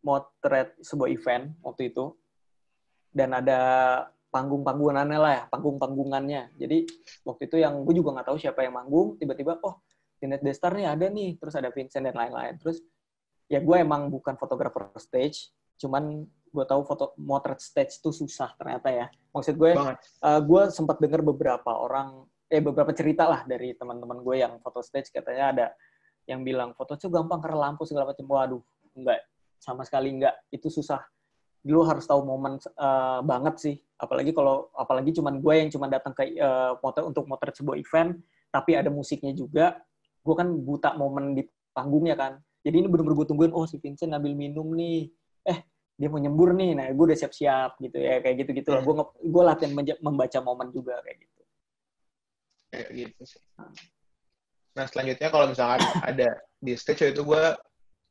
motret sebuah event waktu itu, dan ada panggung-panggungannya lah ya, panggung-panggungannya. Jadi waktu itu yang gue juga nggak tahu siapa yang manggung, tiba-tiba Teenage Death Star nih ada nih, terus ada Vincent dan lain-lain. Terus ya gue emang bukan fotografer stage, cuman gue tahu motret stage itu susah ternyata ya. Maksud gue, gue sempat dengar beberapa cerita lah dari teman-teman gue yang foto stage, katanya ada yang bilang foto itu gampang karena lampu segala macam. Waduh, enggak, sama sekali enggak. Itu susah. Lu harus tahu momen banget sih. Apalagi cuman gue yang cuma datang ke untuk motret sebuah event, tapi ada musiknya juga. Gue kan buta momen di panggungnya kan. Jadi ini bener-bener gue tungguin, si Vincent ambil minum nih. Dia mau nyembur nih. Nah, gue udah siap-siap gitu ya, kayak gitu-gitu lah. Gue latihan membaca momen juga kayak gitu. Kayak gitu sih. Nah, selanjutnya kalau misalkan ada di stage itu gue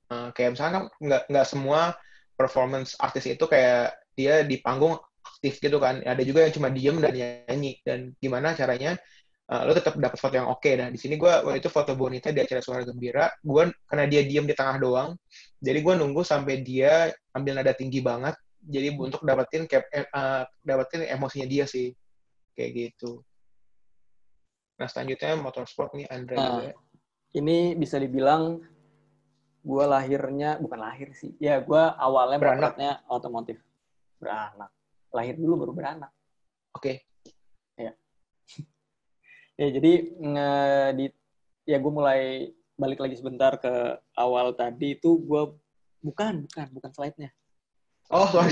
kayak misalkan nggak semua performance artis itu kayak dia di panggung aktif gitu kan. Ada juga yang cuma diem dan nyanyi. Dan gimana caranya lo tetap dapat foto yang oke. Nah, di sini gue waktu itu foto Bonita di acara Suara Gembira. Gue karena dia diem di tengah doang, jadi gue nunggu sampai dia ambil nada tinggi banget. Jadi untuk dapetin emosinya dia sih, kayak gitu. Nah, selanjutnya motorsport nih Andra juga. Ini bisa dibilang gue bukan lahir sih. Ya, gue awalnya motretnya otomotif. Beranak. Lahir dulu baru beranak. Oke. Ya. Ya, jadi gue mulai balik lagi sebentar ke awal tadi itu gue bukan slide-nya. Sorry.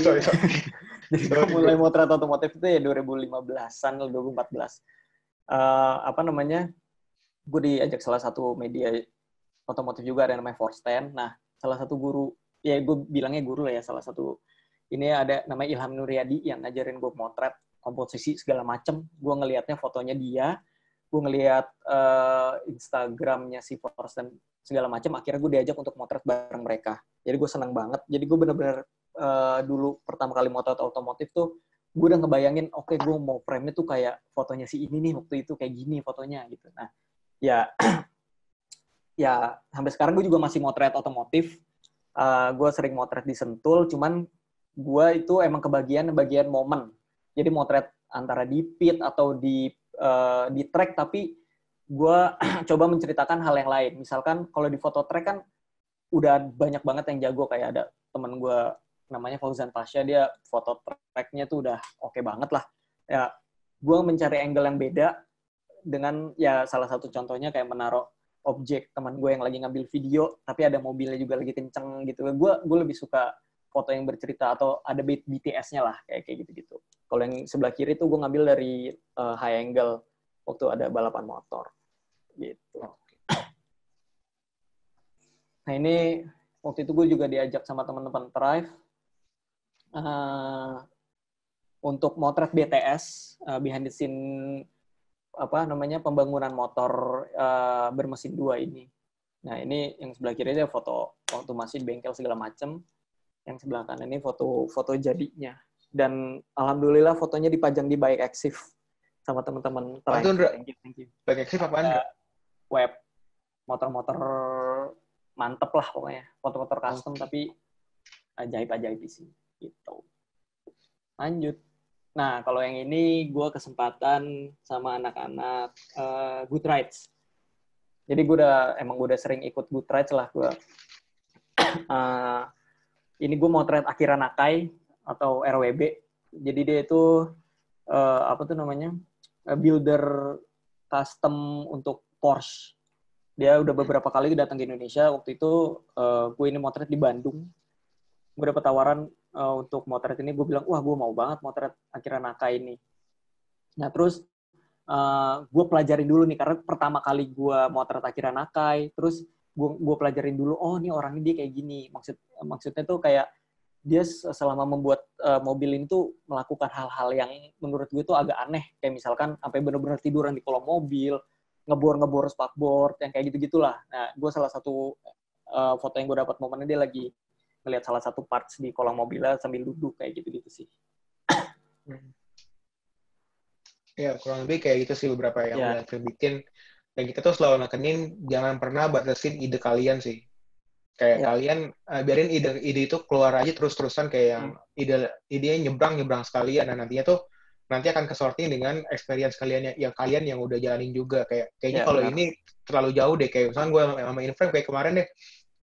Jadi gue mulai motret otomotif itu ya 2015-an, 2014. Gue diajak salah satu media otomotif juga, ada namanya Forstand. Nah, salah satu guru, ya gue bilangnya guru lah ya, salah satu, ini ada namanya Ilham Nuryadi yang ngajarin gue motret, komposisi segala macem. Gue ngelihatnya fotonya dia, gue ngelihat Instagramnya si Forstand segala macem, akhirnya gue diajak untuk motret bareng mereka. Jadi gue seneng banget. Jadi gue bener-bener dulu pertama kali motret otomotif tuh gue udah ngebayangin, oke, gue mau frame-nya tuh kayak fotonya si ini nih, waktu itu kayak gini fotonya gitu. Nah, ya ya sampai sekarang gue juga masih motret otomotif. Gue sering motret di Sentul, cuman gue itu emang bagian momen. Jadi motret antara di pit atau di track, tapi gue coba menceritakan hal yang lain. Misalkan kalau di foto track kan udah banyak banget yang jago, kayak ada temen gue namanya Fauzan Pasha, dia foto tracknya tuh udah oke banget lah. Ya, gue mencari angle yang beda dengan ya salah satu contohnya kayak menaruh objek teman gue yang lagi ngambil video tapi ada mobilnya juga lagi kenceng gitu. Gue lebih suka foto yang bercerita atau ada BTS-nya lah kayak gitu-gitu. Kalau yang sebelah kiri tuh gue ngambil dari high angle waktu ada balapan motor gitu. Nah ini waktu itu gue juga diajak sama teman-teman Thrive untuk motret BTS, behind the scene pembangunan motor bermesin 2 ini. Nah ini yang sebelah kiri dia foto waktu masih di bengkel segala macem. Yang sebelah kanan ini foto jadinya. Dan alhamdulillah fotonya dipajang di Bike Exif sama teman-teman. Thank you. Bike Exif apa Andra? Web motor-motor mantep lah pokoknya. Motor-motor custom tapi ajaib-ajaib di sini. Gitu. Lanjut. Nah, kalau yang ini gue kesempatan sama anak-anak Good Rides. Jadi gue udah sering ikut Good Rides lah. Ini gue motret Akira Nakai atau RWB. Jadi dia itu builder custom untuk Porsche. Dia udah beberapa kali datang ke Indonesia. Waktu itu gue ini motret di Bandung. Gue dapet tawaran untuk motret ini. Gue bilang, wah gue mau banget motret Akira Nakai ini. Nah terus gue pelajarin dulu nih, karena pertama kali gue motret Akira Nakai, terus gue pelajarin dulu, oh ini orangnya dia kayak gini. Maksudnya tuh kayak dia selama membuat mobil ini tuh melakukan hal-hal yang menurut gue tuh agak aneh. Kayak misalkan sampai bener-bener tiduran di kolong mobil, ngebor spakboard, yang kayak gitu-gitulah. Nah, gue salah satu foto yang gue dapat momennya dia lagi ngelihat salah satu parts di kolong mobilnya sambil duduk, kayak gitu-gitu sih. Ya, kurang lebih kayak gitu sih beberapa yang udah bikin. Dan kita tuh selalu nekenin, jangan pernah batasin ide kalian sih. Kayak kalian biarin ide itu keluar aja terus-terusan, kayak yang idenya nyebrang sekalian. Dan nantinya tuh nanti akan kesorting dengan experience kalian yang udah jalanin juga. Kayaknya kalau ini terlalu jauh deh. Kayak misalnya gue sama Inframe kayak kemarin deh,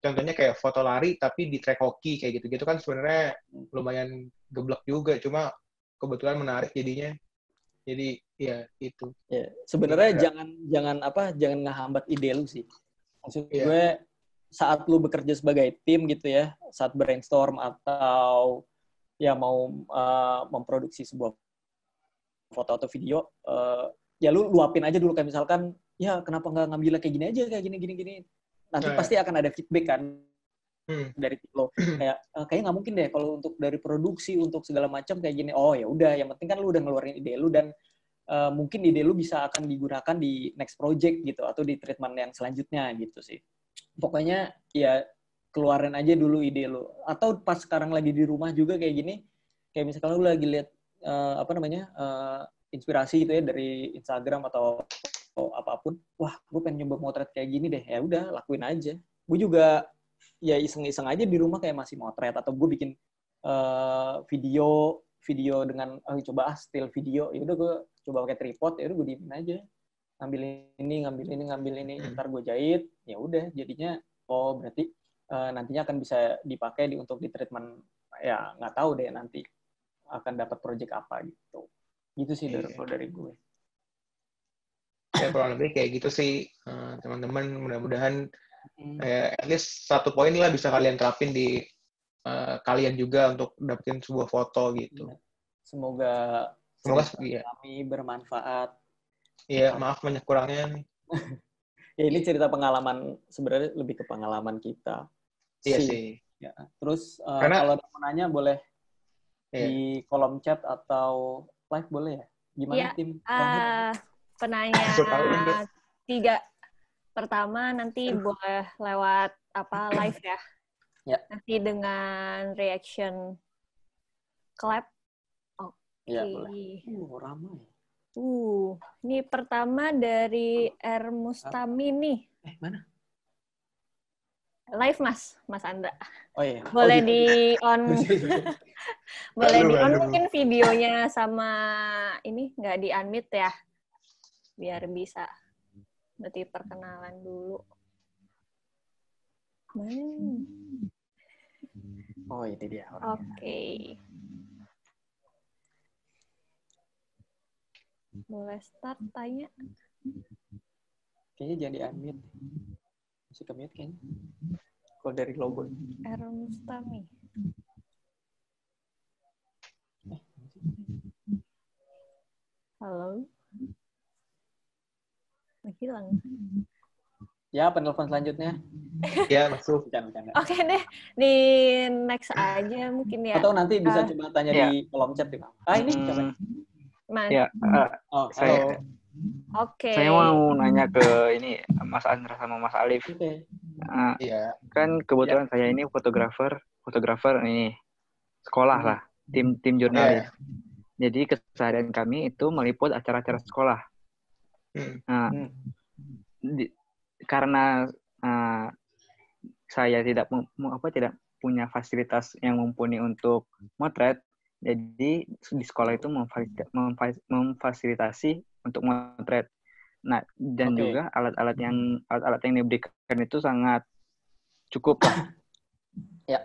contohnya kayak foto lari tapi di track hoki kayak gitu-gitu kan sebenarnya lumayan geblek juga, cuma kebetulan menarik jadinya. Jadi ya itu. Ya, sebenarnya jangan ngehambat ide lu sih. Maksud gue saat lu bekerja sebagai tim gitu ya, saat brainstorm atau ya mau memproduksi sebuah foto atau video, ya lu luapin aja dulu, kayak misalkan ya kenapa nggak ngambilnya kayak gini aja, kayak gini. Nanti pasti akan ada feedback kan dari tim lo. Kayaknya nggak mungkin deh kalau untuk dari produksi untuk segala macam kayak gini. Oh ya udah, yang penting kan lu udah ngeluarin ide lu dan mungkin ide lu bisa akan digunakan di next project gitu atau di treatment yang selanjutnya gitu sih. Pokoknya ya keluarin aja dulu ide lu. Atau pas sekarang lagi di rumah juga kayak gini, kayak misalkan lu lagi lihat inspirasi gitu ya dari Instagram atau apapun, wah gue pengen nyoba motret kayak gini deh, ya udah lakuin aja. Gue juga ya iseng-iseng aja di rumah kayak masih motret, atau gue bikin video dengan coba still video, ya udah gue coba pakai tripod, ya udah gue diemin aja, ngambil ini, ntar gue jahit, ya udah jadinya berarti nantinya akan bisa dipakai untuk di treatment, ya nggak tahu deh nanti akan dapat project apa gitu sih dari gue. Ya kurang lebih kayak gitu sih teman-teman, mudah-mudahan at least satu poin lah bisa kalian terapin di kalian juga untuk dapetin sebuah foto gitu. Semoga kami bermanfaat. Iya, maaf banyak kurangnya nih. Ya ini cerita pengalaman, sebenarnya lebih ke pengalaman kita. Iya sih. Ya. Terus kalau ada mau nanya boleh di kolom chat atau live boleh ya? Gimana tim? Penanya 3 pertama nanti boleh lewat live ya. Ya. Nanti dengan reaction clap. Iya, Oke. boleh. Ramai. Ini pertama dari R. Mustami nih. Mana? Live, Mas Andra. Oh iya. Boleh di on. Boleh di on Baru. mungkin videonya sama ini nggak di unmute ya. Biar bisa. Berarti perkenalan dulu. Mana? Oh, ini dia orangnya. Oke. Boleh start tanya. Kayaknya jangan di-unmute. Masih ke-mute kayaknya. Kalau dari logo. R. Mustami. Halo. Hilang. Ya, penelpon selanjutnya. Ya, masuk. Bercanda. Oke deh, di next aja mungkin ya. Atau nanti bisa coba tanya ya. di kolom chat. Ini siapa? Mas. Ya, Oh, saya halo. Oke. saya mau nanya ke ini Mas Andra sama Mas Alif. Oke. Iya. Kan kebetulan saya ini fotografer ini sekolah lah, tim jurnalis. Jadi keseharian kami itu meliput acara-acara sekolah. Nah, karena saya tidak tidak punya fasilitas yang mumpuni untuk motret, jadi di sekolah itu memfasilitasi untuk motret. Nah, dan juga alat-alat yang diberikan itu sangat cukup lah. Ya.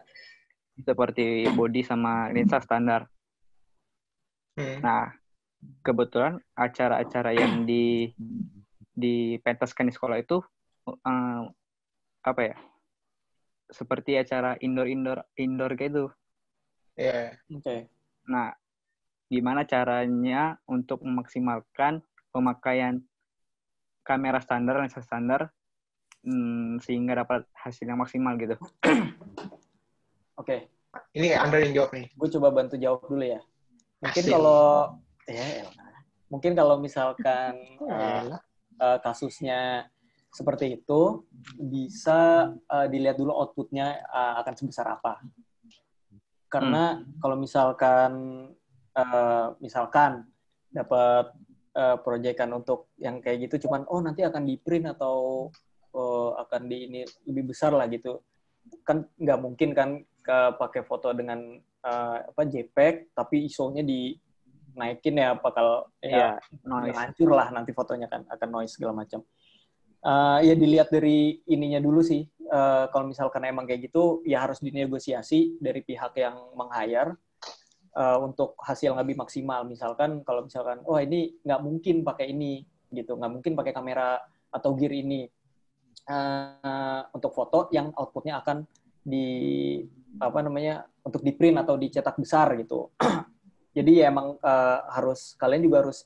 Seperti body sama lensa standar. Nah, kebetulan acara-acara yang dipentaskan di sekolah itu seperti acara indoor gitu. Iya. Oke. Nah, gimana caranya untuk memaksimalkan pemakaian kamera standar, lensa standar, sehingga dapat hasil yang maksimal gitu. Oke. Ini Andre yang jawab nih. Gue coba bantu jawab dulu ya. Mungkin Asik. kalau misalkan kasusnya seperti itu, bisa dilihat dulu outputnya akan sebesar apa. Karena kalau misalkan dapat proyekan untuk yang kayak gitu, cuman nanti akan di print atau akan di ini lebih besar lah gitu, kan nggak mungkin kan pakai foto dengan JPEG tapi ISO-nya dinaikin ya, bakal hancur lah nanti fotonya, kan akan noise segala macam. Ya dilihat dari ininya dulu sih. Kalau misalkan emang kayak gitu, ya harus dinegosiasi dari pihak yang meng-hire untuk hasil lebih maksimal. Misalkan kalau misalkan ini nggak mungkin pakai ini gitu, nggak mungkin pakai kamera atau gear ini untuk foto yang outputnya akan untuk di print atau dicetak besar gitu. Jadi ya emang kalian juga harus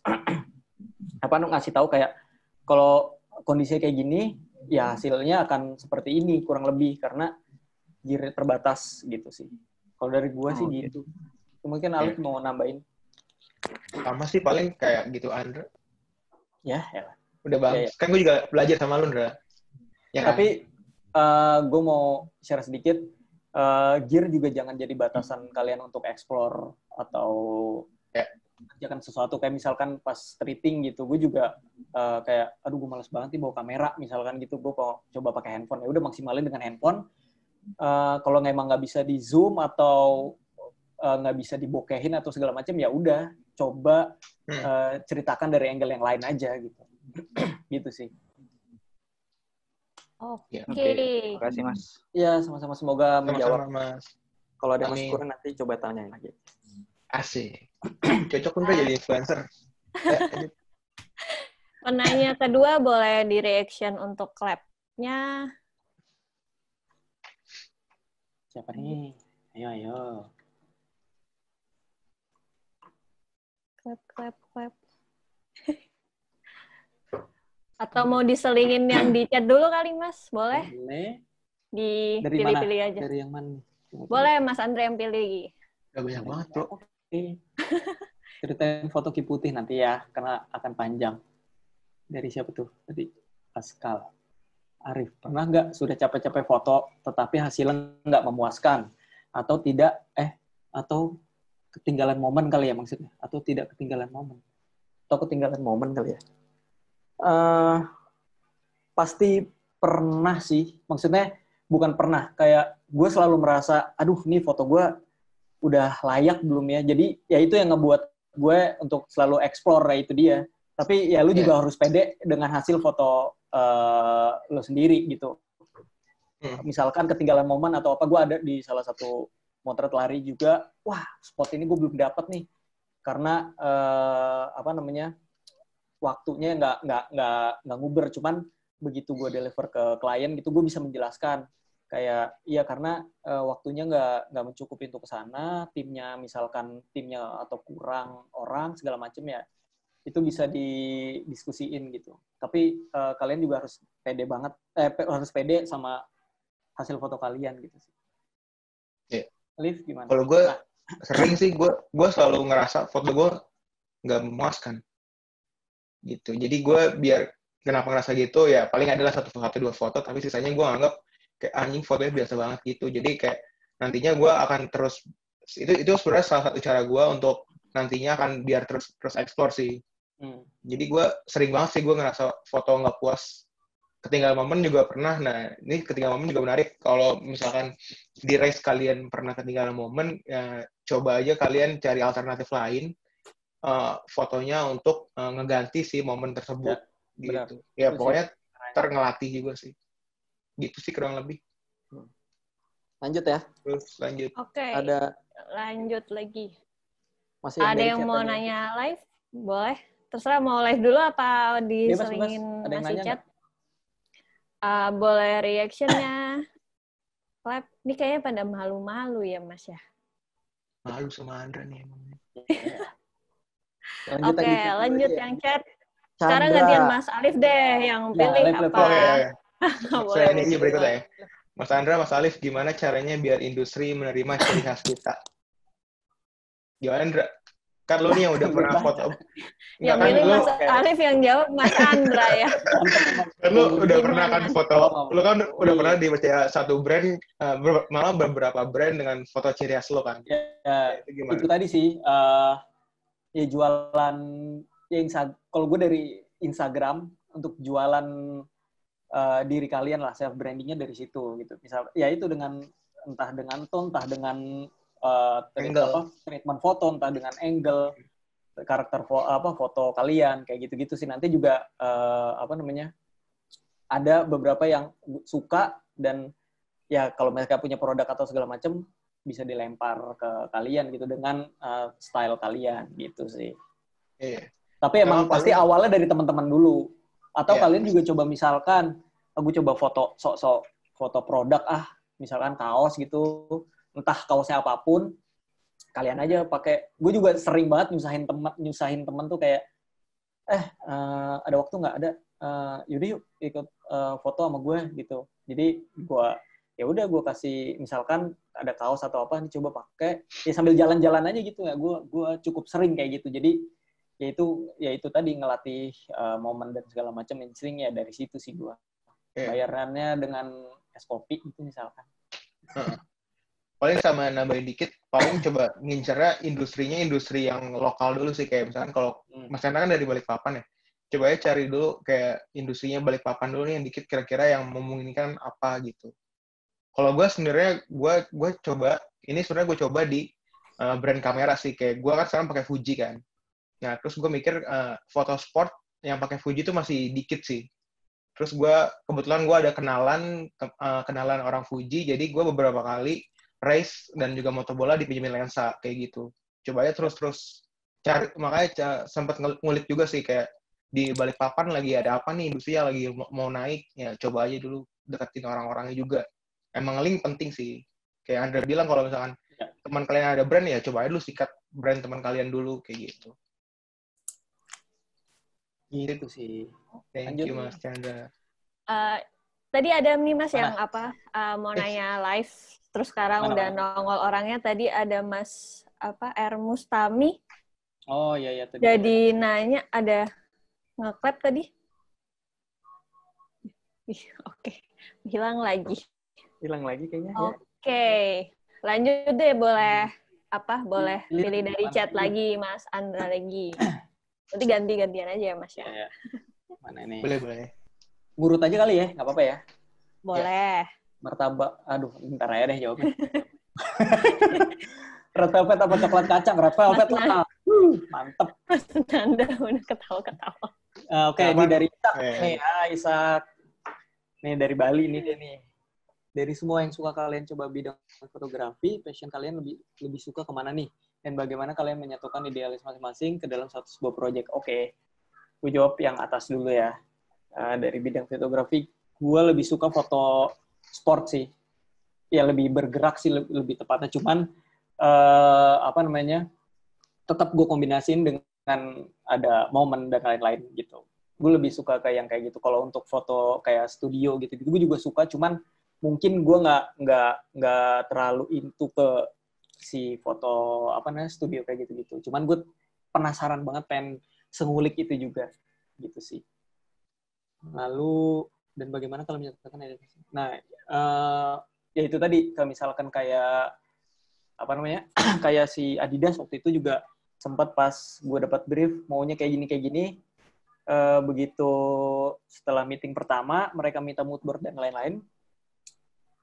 ngasih tahu kayak kalau kondisinya kayak gini, ya hasilnya akan seperti ini kurang lebih, karena gear terbatas gitu sih. Kalau dari gua sih gitu. Mungkin Alif mau nambahin. Sama sih paling kayak gitu, Andre. Ya. Udah bagus. Kan gue juga belajar sama lu, Ndra. Ya, tapi gue mau share sedikit. Gear juga jangan jadi batasan kalian untuk explore atau kerjakan sesuatu. Kayak misalkan pas treating gitu, gue juga kayak, aduh gue malas banget nih bawa kamera misalkan gitu, gue mau coba pakai handphone. Ya udah maksimalin dengan handphone. Kalau emang nggak bisa di zoom atau nggak bisa dibokehin atau segala macam, ya udah coba ceritakan dari angle yang lain aja gitu. Gitu sih. Oke. Terima kasih, Mas. Iya, sama-sama, semoga menjawab. Mas. Kalau ada Mas kurang nanti coba tanyain lagi. Asik. Cocok kan jadi influencer. Penanya kedua boleh di reaction untuk clap-nya. Siapa nih? Ayo. Clap. Atau mau diselingin yang di chat dulu kali, Mas? Boleh? Boleh. Dipilih-pilih aja. Dari yang mana? Boleh, Mas Andre yang pilih. Gak banyak banget, Bro. Oke. Ceritain foto Ki Putih nanti ya, karena akan panjang. Dari siapa tuh? Tadi Pascal. Arif, pernah nggak sudah capek-capek foto, tetapi hasilnya nggak memuaskan? Atau tidak, atau ketinggalan momen kali ya maksudnya, atau tidak ketinggalan momen, atau ketinggalan momen kali ya. Pasti pernah sih, maksudnya bukan pernah, kayak gue selalu merasa, aduh nih foto gue udah layak belum ya, jadi ya itu yang ngebuat gue untuk selalu explore, ya itu dia. Tapi ya lu juga harus pede dengan hasil foto lu sendiri gitu. Misalkan ketinggalan momen atau apa, gue ada di salah satu motret lari juga, wah spot ini gue belum dapat nih, karena waktunya nggak nguber, cuman begitu gue deliver ke klien gitu, gue bisa menjelaskan kayak iya karena waktunya nggak mencukupi untuk ke sana, timnya atau kurang orang segala macam ya, itu bisa didiskusiin gitu. Tapi kalian juga harus pede banget, harus pede sama hasil foto kalian gitu sih. Yeah. Liv gimana? Kalau gue sering sih gue selalu ngerasa foto gue nggak memuaskan gitu. Jadi gue biar kenapa ngerasa gitu ya paling adalah 1-2 foto, tapi sisanya gue anggap kayak anjing fotonya biasa banget gitu. Jadi kayak nantinya gue akan terus itu sebenarnya salah satu cara gue untuk nantinya akan biar terus explore sih. Jadi gue sering banget sih gue ngerasa foto nggak puas. Ketinggalan momen juga pernah. Nah, ini ketinggalan momen juga menarik. Kalau misalkan di race kalian pernah ketinggalan momen, ya, coba aja kalian cari alternatif lain fotonya untuk ngeganti si momen tersebut. Ya, gitu. Ya, pokoknya ngelatih juga sih. Gitu sih kurang lebih. Lanjut ya. Terus lanjut. Oke. Lanjut lagi. Masih ada yang mau nanya live? Boleh. Terserah mau live dulu apa diselingin ngasih chat. Boleh reaction-nya. Live. Ini kayaknya pada malu-malu ya, Mas ya? Malu sama Andra nih emang. Oke, lanjut yang chat. Sekarang gantian Mas Alif deh yang pilih apa. Saya ini berikutnya ya. Mas Andra, Mas Alif, gimana caranya biar industri menerima ciri khas kita? Gimana, Andra? Kan lo nih yang udah pernah foto. Yang pilih Mas Alif, yang jawab Mas Andra ya. Kan lo udah pernah kan foto, lo kan udah pernah dipercaya satu brand, malah beberapa brand dengan foto ciri khas lo kan? Ya, itu tadi sih, ya jualan, ya kalau gue dari Instagram, untuk jualan diri kalian lah, self brandingnya dari situ gitu. Misal ya itu dengan entah dengan tone, entah dengan treatment foto, entah dengan angle, karakter foto kalian kayak gitu-gitu sih. Nanti juga ada beberapa yang suka, dan ya kalau mereka punya produk atau segala macam bisa dilempar ke kalian gitu dengan style kalian gitu sih. Iya. Tapi emang pasti awalnya dari teman-teman dulu. Atau kalian juga coba misalkan, aku coba foto produk, misalkan kaos gitu, entah kaosnya apapun, kalian aja pakai. Gue juga sering banget nyusahin temen tuh kayak, ada waktu nggak? Ada, yaudah yuk ikut foto sama gue gitu. Jadi gue kasih, misalkan ada kaos atau apa, nih coba pakai, ya sambil jalan-jalan aja gitu. Ya gue cukup sering kayak gitu. Jadi ya itu tadi ngelatih momen dan segala macam, sering ya dari situ sih gue. Bayarannya dengan es kopi gitu misalkan. Paling sama nambahin dikit, paling coba ngincernya industrinya industri yang lokal dulu sih, kayak misalkan kalau Mas Hendra kan dari Balikpapan ya, coba ya cari dulu kayak industrinya Balikpapan dulu nih yang dikit kira-kira yang memungkinkan apa gitu. Kalau gue sebenarnya gue coba di brand kamera sih, kayak gue kan sekarang pakai Fuji kan. Nah, terus gue mikir foto sport yang pakai Fuji itu masih dikit sih. Terus kebetulan gue ada kenalan orang Fuji, jadi gue beberapa kali race dan juga moto bola dipinjemin lensa kayak gitu. Coba aja terus cari, makanya sempat ngulik juga sih kayak di Balikpapan lagi ada apa nih, industrinya lagi mau naik, ya coba aja dulu deketin orang-orangnya juga. Emang link penting sih. Kayak Andra bilang kalau misalkan teman kalian ada brand, ya coba aja dulu sikat brand teman kalian dulu kayak gitu. Gitu sih. Thank you Mas Chandra. Tadi ada nih Mas yang mau nanya live, terus sekarang udah nongol orangnya. Tadi ada Mas R Mustami. Oh iya tadi. Jadi nanya, ada nge-clap tadi. Oke. Hilang lagi kayaknya. Oke. Lanjut deh, boleh boleh pilih dari chat lagi, Mas Andra lagi. Nanti ganti-gantian aja ya, Mas ya. Mana ini? Boleh. Ngurut aja kali ya, nggak apa-apa ya? Boleh. Martabak, aduh, bentar aja deh jawabnya. Red velvet apa coklat kacang? Red velvet lah. Mantep. Mas Nanda udah ketawa-ketawa. Oke, ini dari Isak nih. Isak. Nih dari Bali nih dia nih. Dari semua yang suka kalian coba bidang fotografi, passion kalian lebih suka kemana nih? Dan bagaimana kalian menyatukan idealis masing-masing ke dalam satu sebuah proyek? Oke, gue jawab yang atas dulu ya. Dari bidang fotografi, gue lebih suka foto sport sih. Ya lebih bergerak sih lebih tepatnya. Cuman tetap gue kombinasiin dengan ada momen dan lain-lain gitu. Gue lebih suka kayak gitu. Kalau untuk foto kayak studio gitu, gue juga suka. Cuman mungkin gue nggak terlalu into ke si foto studio kayak gitu. Cuman gue penasaran banget pengen sengulik itu juga gitu sih. Lalu dan bagaimana kalau menyatakan ya itu tadi kalau misalkan kayak kayak si Adidas waktu itu juga sempat pas gue dapat brief maunya kayak gini begitu setelah meeting pertama mereka minta mood board dan lain-lain,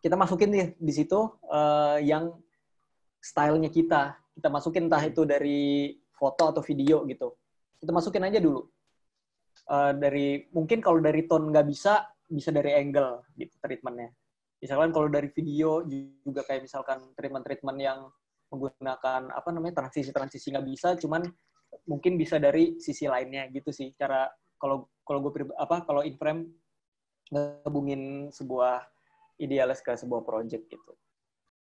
kita masukin nih di situ yang stylenya kita masukin entah itu dari foto atau video gitu, kita masukin aja dulu. Dari mungkin kalau dari tone nggak bisa dari angle gitu treatmentnya. Misalkan kalau dari video juga kayak misalkan treatment yang menggunakan transisi nggak bisa, cuman mungkin bisa dari sisi lainnya gitu sih. Cara kalau in frame gabungin sebuah idealis ke sebuah project gitu.